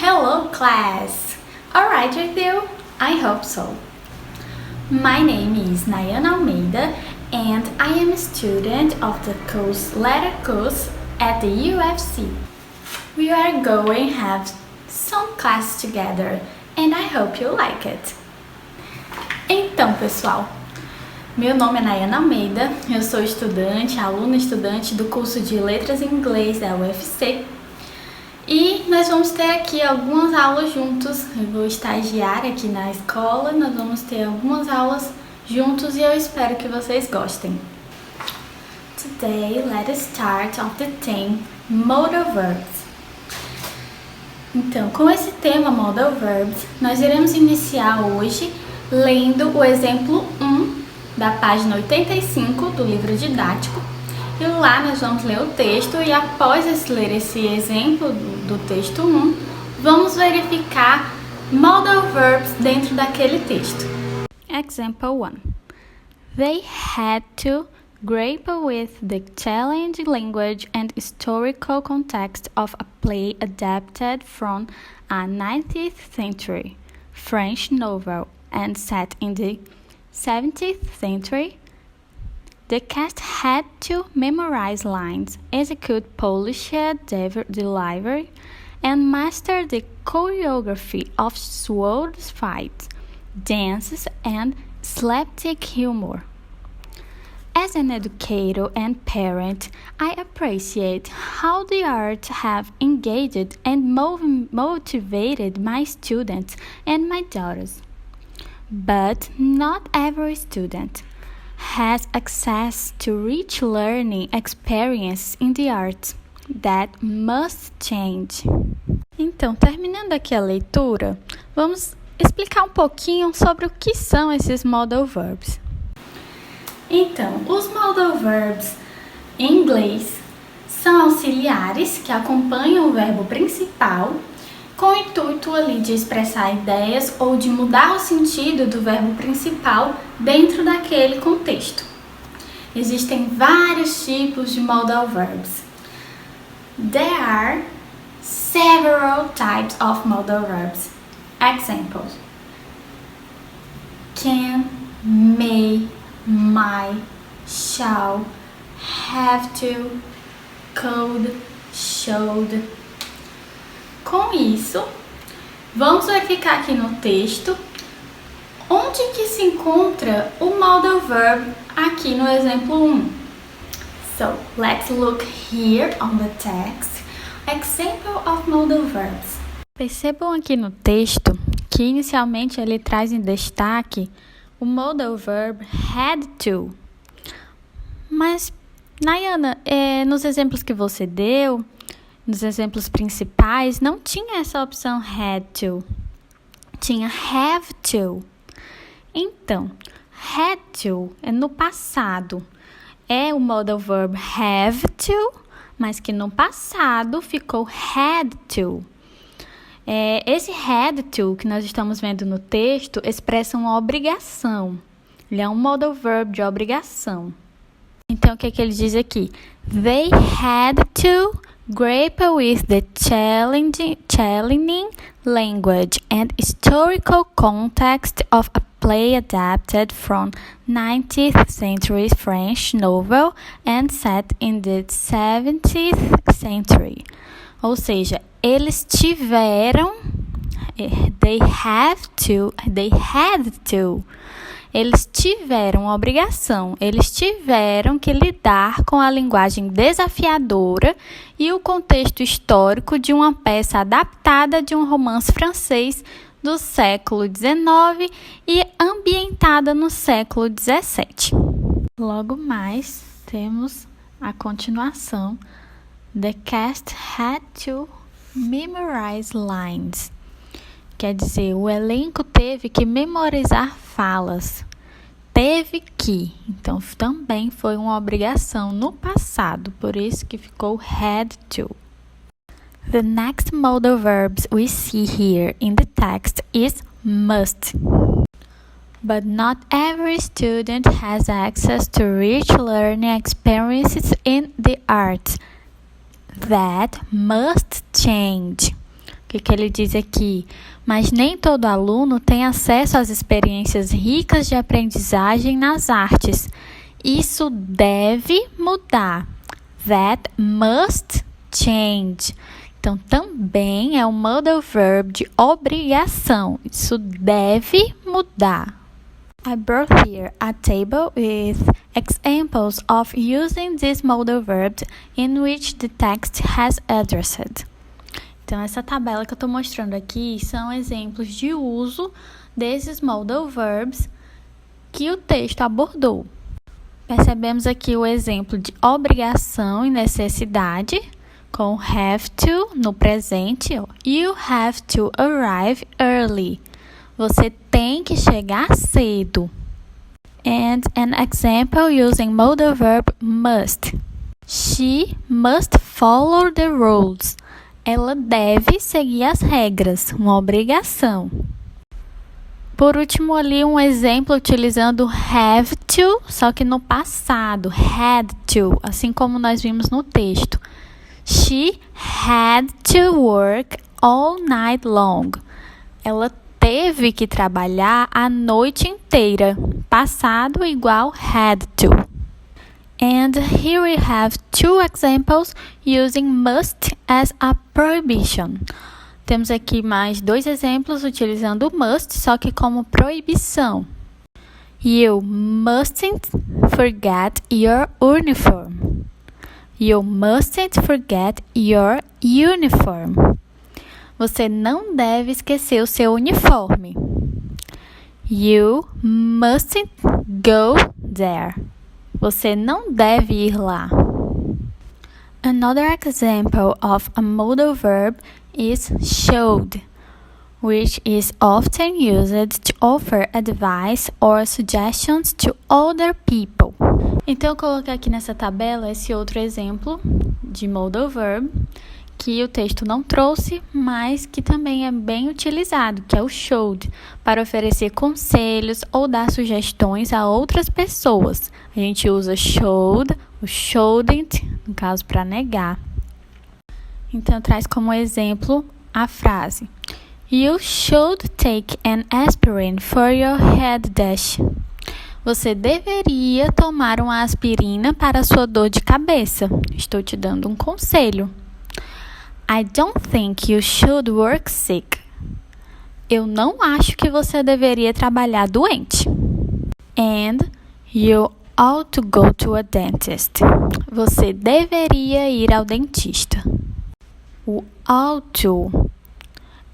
Hello class! Alright with you? I hope so. My name is Nayana Almeida and I am a student of the course Letter Course at the UFC. We are going to have some class together and I hope you like it. Então pessoal, meu nome é Nayana Almeida, eu sou aluna estudante do curso de Letras em Inglês da UFC. E nós vamos ter aqui algumas aulas juntos. Eu vou estagiar aqui na escola, nós vamos ter algumas aulas juntos e eu espero que vocês gostem. Today, let us start of the theme Modal Verbs. Então, com esse tema Modal Verbs, nós iremos iniciar hoje lendo o exemplo 1 da página 85 do livro didático. E lá nós vamos ler o texto e após ler esse exemplo do texto 1, vamos verificar modal verbs dentro daquele texto. Example 1. They had to grapple with the challenging language and historical context of a play adapted from a 19th century French novel and set in the 17th century. The cast had to memorize lines, execute polished delivery, and master the choreography of sword fights, dances, and slapstick humor. As an educator and parent, I appreciate how the arts have engaged and motivated my students and my daughters. But not every student has access to rich learning experiences in the arts. That must change. Então, terminando aqui a leitura, vamos explicar um pouquinho sobre o que são esses modal verbs. Então, os modal verbs em inglês são auxiliares que acompanham o verbo principal com o intuito ali de expressar ideias ou de mudar o sentido do verbo principal dentro daquele contexto. Existem vários tipos de modal verbs. There are several types of modal verbs. Examples: can, may, might, shall, have to, could, should. Com isso, vamos verificar aqui no texto onde que se encontra o modal verb aqui no exemplo 1. So, let's look here on the text. Example of modal verbs. Percebam aqui no texto que inicialmente ele traz em destaque o modal verb had to. Mas, Nayana, nos exemplos que você deu, nos exemplos principais, não tinha essa opção had to, tinha have to. Então, had to é no passado, é o modal verb have to, mas que no passado ficou had to. Esse had to que nós estamos vendo no texto expressa uma obrigação, ele é um modal verb de obrigação. Então, o que ele diz aqui? They had to grapple with the challenging language and historical context of a play adapted from 19th century French novel and set in the 17th century. Ou seja, eles tiveram, eles tiveram a obrigação, eles tiveram que lidar com a linguagem desafiadora e o contexto histórico de uma peça adaptada de um romance francês do século XIX e ambientada no século XVII. Logo mais, temos a continuação. The cast had to memorize lines. Quer dizer, o elenco teve que memorizar falas. Teve que. Então, também foi uma obrigação no passado. Por isso que ficou had to. The next modal verbs we see here in the text is must. But not every student has access to rich learning experiences in the arts. That must change. que ele diz aqui? Mas nem todo aluno tem acesso às experiências ricas de aprendizagem nas artes. Isso deve mudar. That must change. Então, também é um modal verb de obrigação. Isso deve mudar. I brought here a table with examples of using this modal verb in which the text has addressed. Então, essa tabela que eu estou mostrando aqui são exemplos de uso desses modal verbs que o texto abordou. Percebemos aqui o exemplo de obrigação e necessidade, com have to no presente. You have to arrive early. Você tem que chegar cedo. And an example using modal verb must. She must follow the rules. Ela deve seguir as regras, uma obrigação. Por último, ali um exemplo utilizando have to, só que no passado, had to, assim como nós vimos no texto. She had to work all night long. Ela teve que trabalhar a noite inteira. Passado igual had to. And here we have two examples using must as a prohibition. Temos aqui mais dois exemplos utilizando must, só que como proibição. You mustn't forget your uniform. You mustn't forget your uniform. Você não deve esquecer o seu uniforme. You mustn't go there. Você não deve ir lá. Another example of a modal verb is showed, which is often used to offer advice or suggestions to other people. Então, eu coloquei aqui nessa tabela esse outro exemplo de modal verb que o texto não trouxe, mas que também é bem utilizado, que é o showed, para oferecer conselhos ou dar sugestões a outras pessoas. A gente usa showed, o shouldn't, no caso, para negar. Então, traz como exemplo a frase: You should take an aspirin for your head dash. Você deveria tomar uma aspirina para a sua dor de cabeça. Estou te dando um conselho. I don't think you should work sick. Eu não acho que você deveria trabalhar doente. And you ought to go to a dentist. Você deveria ir ao dentista. O ought to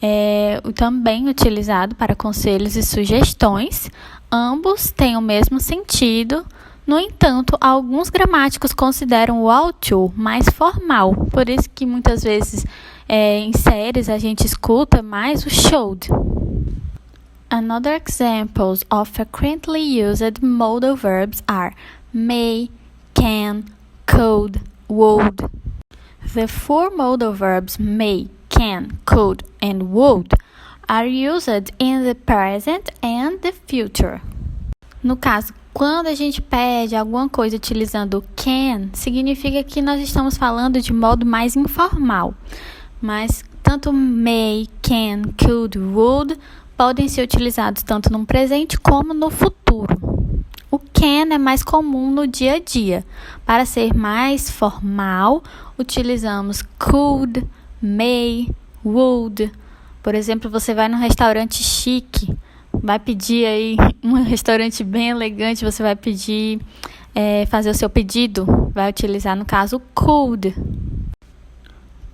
é também utilizado para conselhos e sugestões. Ambos têm o mesmo sentido. No entanto, alguns gramáticos consideram o ought to mais formal. Por isso que muitas vezes em séries a gente escuta mais o should. Another examples of frequently used modal verbs are may, can, could, would. The four modal verbs may, can, could, and would are used in the present and the future. No caso, quando a gente pede alguma coisa utilizando can, significa que nós estamos falando de modo mais informal. Mas tanto may, can, could, would podem ser utilizados tanto no presente como no futuro. O can é mais comum no dia a dia. Para ser mais formal, utilizamos could, may, would. Por exemplo, você vai num restaurante chique, vai pedir aí um restaurante bem elegante, você vai pedir, fazer o seu pedido, vai utilizar no caso could.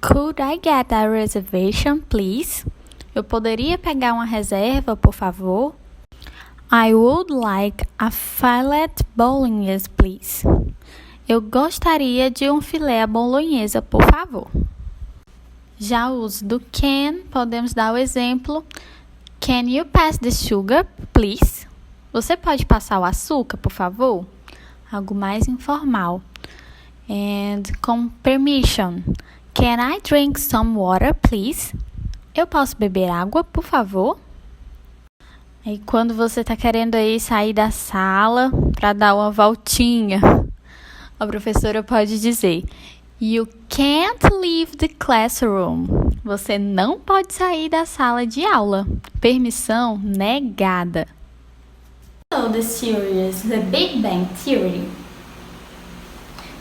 Could I get a reservation, please? Eu poderia pegar uma reserva, por favor? I would like a filet bolognese, please. Eu gostaria de um filé à bolonhesa, por favor. Já o uso do can, podemos dar o exemplo: Can you pass the sugar, please? Você pode passar o açúcar, por favor? Algo mais informal. And com permission. Can I drink some water, please? Eu posso beber água, por favor? E quando você está querendo aí sair da sala para dar uma voltinha, a professora pode dizer: You can't leave the classroom. Você não pode sair da sala de aula. Permissão negada. So the series The Big Bang Theory.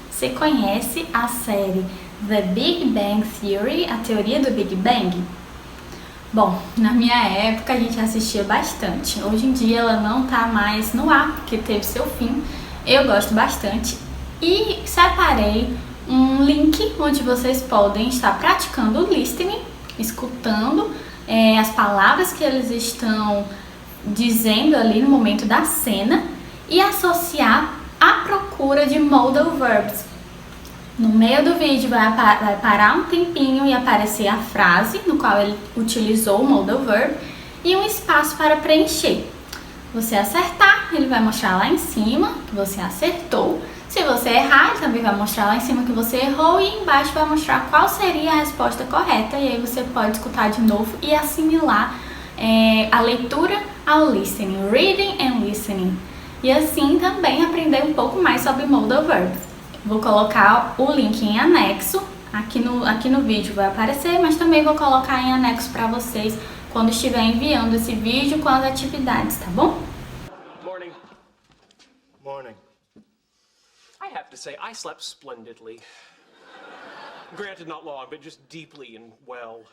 Você conhece a série The Big Bang Theory, a teoria do Big Bang? Bom, na minha época a gente assistia bastante. Hoje em dia ela não tá mais no ar, porque teve seu fim. Eu gosto bastante. E separei um link onde vocês podem estar praticando o listening, escutando as palavras que eles estão dizendo ali no momento da cena e associar a procura de modal verbs. No meio do vídeo vai parar um tempinho e aparecer a frase no qual ele utilizou o modal verb e um espaço para preencher. Você acertar, ele vai mostrar lá em cima que você acertou. Se você errar, ele também vai mostrar lá em cima que você errou e embaixo vai mostrar qual seria a resposta correta. E aí você pode escutar de novo e assimilar a leitura ao listening, reading and listening. E assim também aprender um pouco mais sobre modal verbs. Vou colocar o link em anexo, aqui no vídeo vai aparecer, mas também vou colocar em anexo para vocês quando estiver enviando esse vídeo com as atividades, tá bom? Morning. Morning. I have to say, I slept splendidly. Granted, not long, but just deeply and well.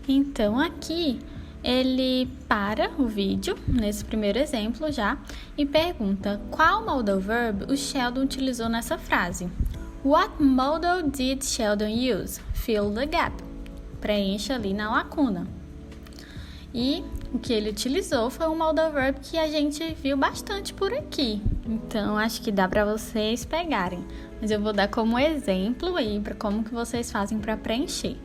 Então aqui ele para o vídeo, nesse primeiro exemplo já, e pergunta qual modal verb o Sheldon utilizou nessa frase. What modal did Sheldon use? Fill the gap. Preencha ali na lacuna. E o que ele utilizou foi um modal verb que a gente viu bastante por aqui. Então, acho que dá para vocês pegarem. Mas eu vou dar como exemplo aí para como que vocês fazem para preencher.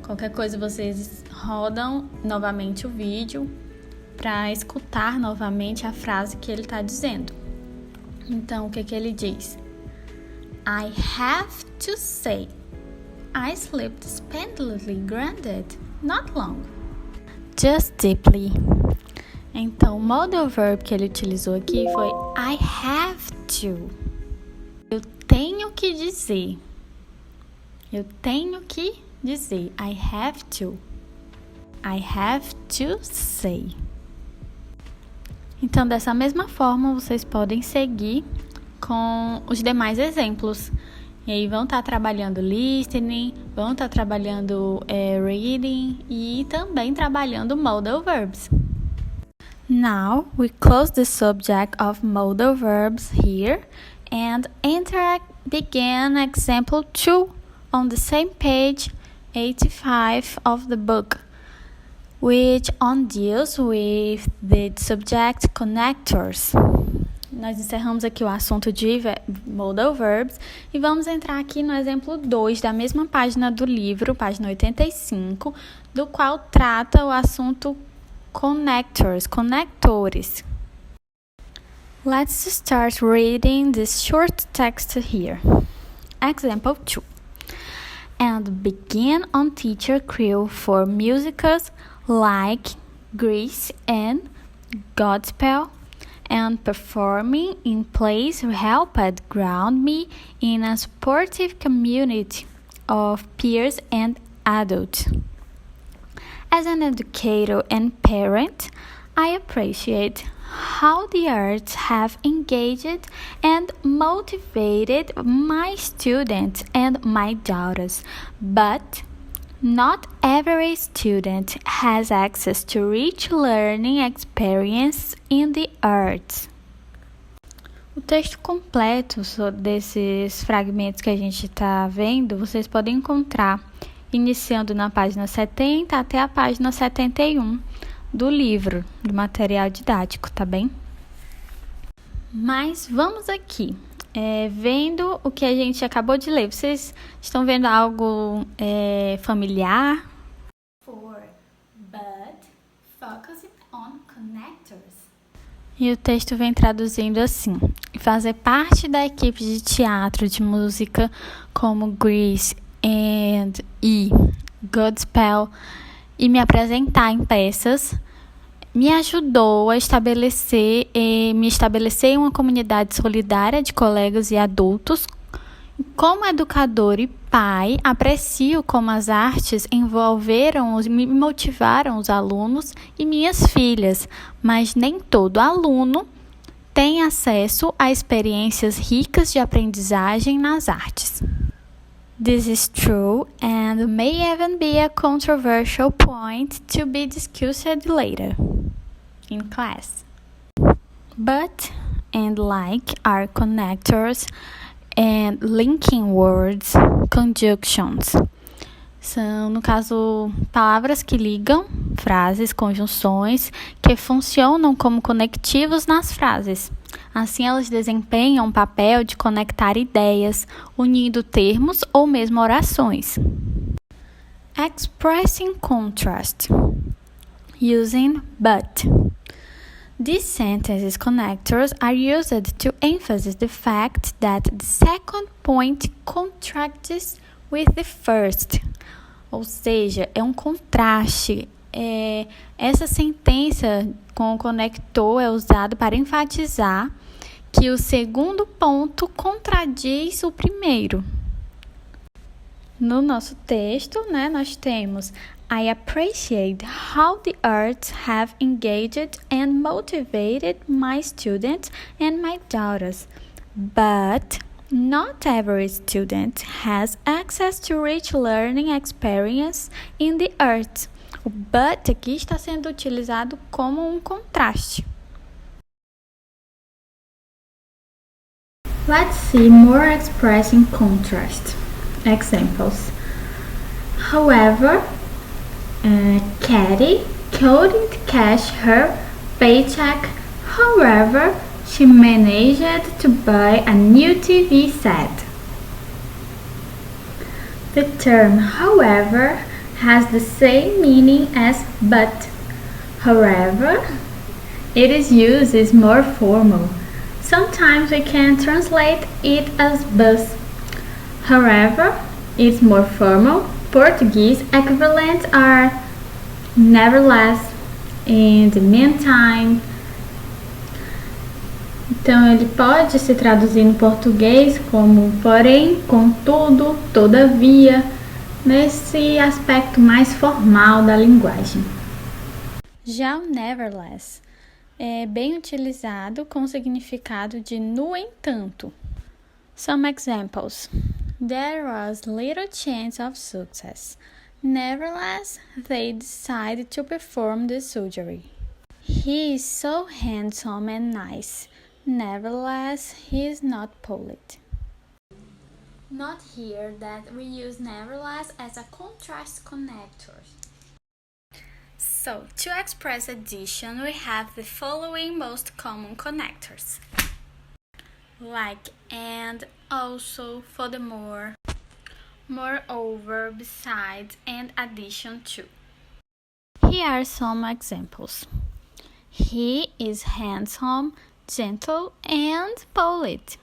Qualquer coisa, vocês rodam novamente o vídeo para escutar novamente a frase que ele está dizendo. Então, o que ele diz? I have to say, I slept splendidly, granted, not long. Just deeply. Então, o modal verb que ele utilizou aqui foi I have to. Eu tenho que dizer. Eu tenho que dizer. I have to. I have to say. Então, dessa mesma forma, vocês podem seguir com os demais exemplos. E aí vão estar trabalhando listening, vão estar trabalhando reading e também trabalhando modal verbs. Now, we close the subject of modal verbs here and begin example 2 on the same page 85 of the book, which deals with the subject connectors. Nós encerramos aqui o assunto de modal verbs e vamos entrar aqui no exemplo 2 da mesma página do livro, página 85, do qual trata o assunto connectors, conectores. Let's start reading this short text here. Example 2. And begin on teacher crew for musicals like Grease and Godspell, and performing in plays helped ground me in a supportive community of peers and adults. As an educator and parent, I appreciate how the arts have engaged and motivated my students and my daughters, but not every student has access to rich learning experience in the arts. O texto completo desses fragmentos que a gente está vendo, vocês podem encontrar iniciando na página 70 até a página 71 do livro, do material didático, tá bem? Mas vamos aqui. Vendo o que a gente acabou de ler, vocês estão vendo algo familiar? But focusing on connectors. E o texto vem traduzindo assim: fazer parte da equipe de teatro, de música como Grease e Godspell e me apresentar em peças me ajudou a me estabelecer em uma comunidade solidária de colegas e adultos. Como educador e pai, aprecio como as artes envolveram e motivaram os alunos e minhas filhas, mas nem todo aluno tem acesso a experiências ricas de aprendizagem nas artes. This is true and may even be a controversial point to be discussed later in class. But and like are connectors and linking words, conjunctions. São, no caso, palavras que ligam, frases, conjunções, que funcionam como conectivos nas frases. Assim, elas desempenham um papel de conectar ideias, unindo termos ou mesmo orações. Expressing contrast. Using but. These sentences connectors are used to emphasize the fact that the second point contrasts with the first. Ou seja, é um contraste. Essa sentença com o conector é usado para enfatizar que o segundo ponto contradiz o primeiro. No nosso texto, nós temos I appreciate how the arts have engaged and motivated my students and my daughters, but not every student has access to rich learning experience in the arts. O but aqui está sendo utilizado como um contraste. Let's see more expressing contrast. Examples. However, Katie couldn't cash her paycheck. However, she managed to buy a new TV set. The term however has the same meaning as but. However, its use is more formal. Sometimes we can translate it as bus. However, its more formal Portuguese equivalents are nevertheless, in the meantime. Então, ele pode se traduzir no português como porém, contudo, todavia, nesse aspecto mais formal da linguagem. Já o nevertheless é bem utilizado com o significado de no entanto. Some examples. There was little chance of success. Nevertheless, they decided to perform the surgery. He is so handsome and nice. Nevertheless, he is not polite. Note here that we use nevertheless as a contrast connector. So, to express addition, we have the following most common connectors. Like and, also, furthermore, moreover, besides, and addition to. Here are some examples. He is handsome, gentle, and polite.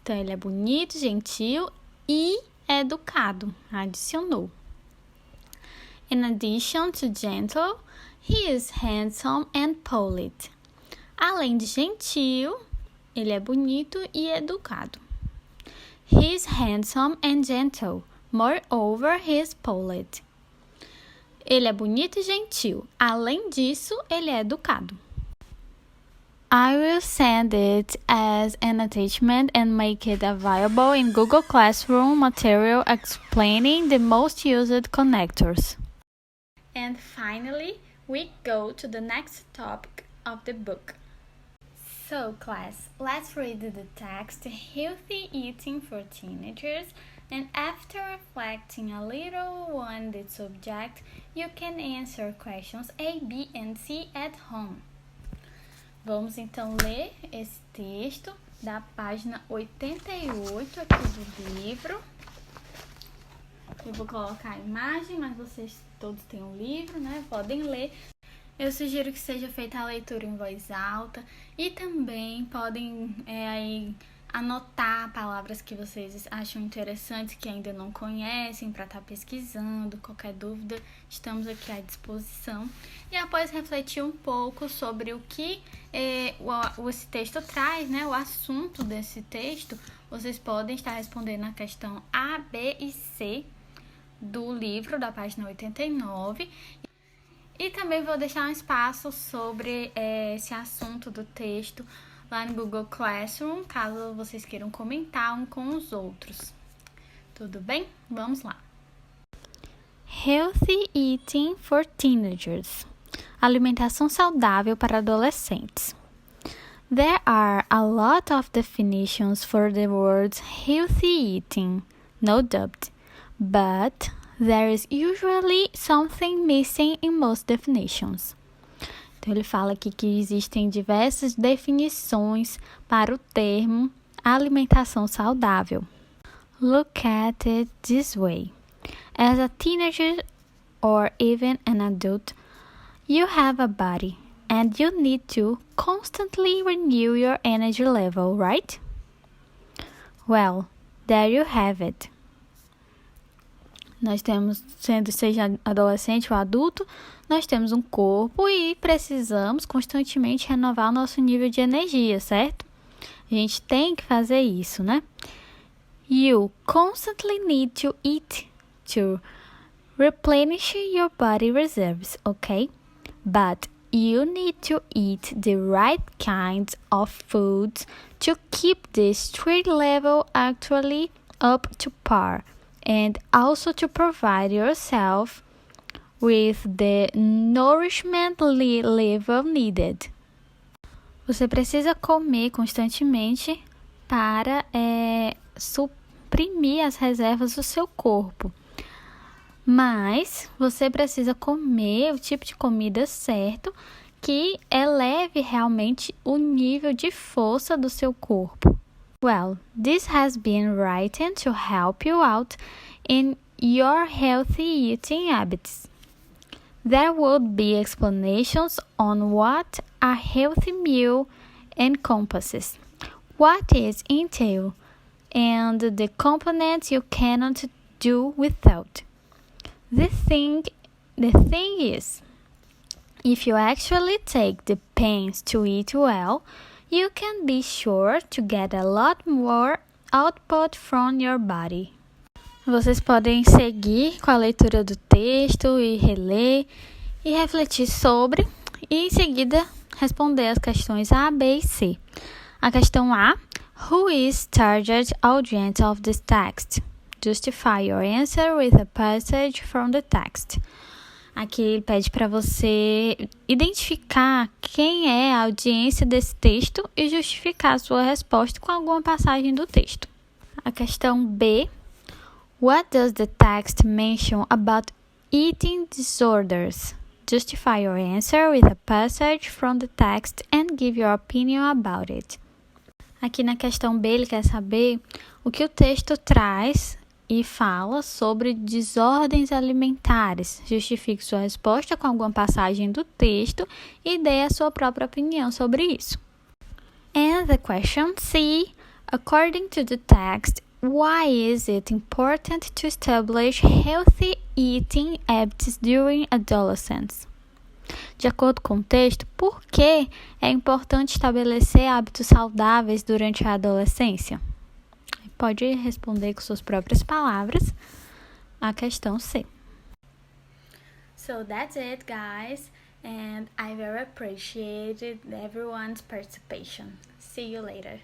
Então, ele é bonito, gentil e educado. Adicionou. In addition to gentle, he is handsome and polite. Além de gentil, ele é bonito e educado. He is handsome and gentle. Moreover, he is polite. Ele é bonito e gentil. Além disso, ele é educado. I will send it as an attachment and make it available in Google Classroom material explaining the most used connectors. And finally, we go to the next topic of the book. So, class, let's read the text Healthy Eating for Teenagers, and after reflecting a little on the subject, you can answer questions A, B, and C at home. Vamos então ler esse texto da página 88 aqui do livro. Eu vou colocar a imagem, mas vocês todos têm um livro, Podem ler. Eu sugiro que seja feita a leitura em voz alta e também podem aí anotar palavras que vocês acham interessantes, que ainda não conhecem, para estar pesquisando. Qualquer dúvida, estamos aqui à disposição. E após refletir um pouco sobre o que esse texto traz, né, o assunto desse texto, vocês podem estar respondendo a questão A, B e C do livro, da página 89. E também vou deixar um espaço sobre esse assunto do texto lá no Google Classroom, caso vocês queiram comentar um com os outros. Tudo bem? Vamos lá. Healthy Eating for Teenagers. Alimentação saudável para adolescentes. There are a lot of definitions for the words healthy eating, no doubt, but there is usually something missing in most definitions. Então, ele fala aqui que existem diversas definições para o termo alimentação saudável. Look at it this way. As a teenager or even an adult, you have a body and you need to constantly renew your energy level, right? Well, there you have it. Nós temos, seja adolescente ou adulto, nós temos um corpo e precisamos constantemente renovar o nosso nível de energia, certo? A gente tem que fazer isso, né? You constantly need to eat to replenish your body reserves, okay? But you need to eat the right kinds of foods to keep the stress level actually up to par. And also to provide yourself with the nourishment level needed. Você precisa comer constantemente para suprimir as reservas do seu corpo. Mas você precisa comer o tipo de comida certo que eleve realmente o nível de força do seu corpo. Well, this has been written to help you out in your healthy eating habits. There would be explanations on what a healthy meal encompasses, what it entails, and the components you cannot do without. The thing is, if you actually take the pains to eat well, you can be sure to get a lot more output from your body. Vocês podem seguir com a leitura do texto e reler e refletir sobre e em seguida responder as questões A, B e C. A questão A: Who is target audience of this text? Justify your answer with a passage from the text. Aqui ele pede para você identificar quem é a audiência desse texto e justificar a sua resposta com alguma passagem do texto. A questão B: What does the text mention about eating disorders? Justify your answer with a passage from the text and give your opinion about it. Aqui na questão B ele quer saber o que o texto traz e fala sobre desordens alimentares. Justifique sua resposta com alguma passagem do texto e dê a sua própria opinião sobre isso. And the question C: According to the text, why is it important to establish healthy eating habits during adolescence? De acordo com o texto, por que é importante estabelecer hábitos saudáveis durante a adolescência? Pode responder com suas próprias palavras a questão C. So that's it, guys, and I very appreciated everyone's participation. See you later.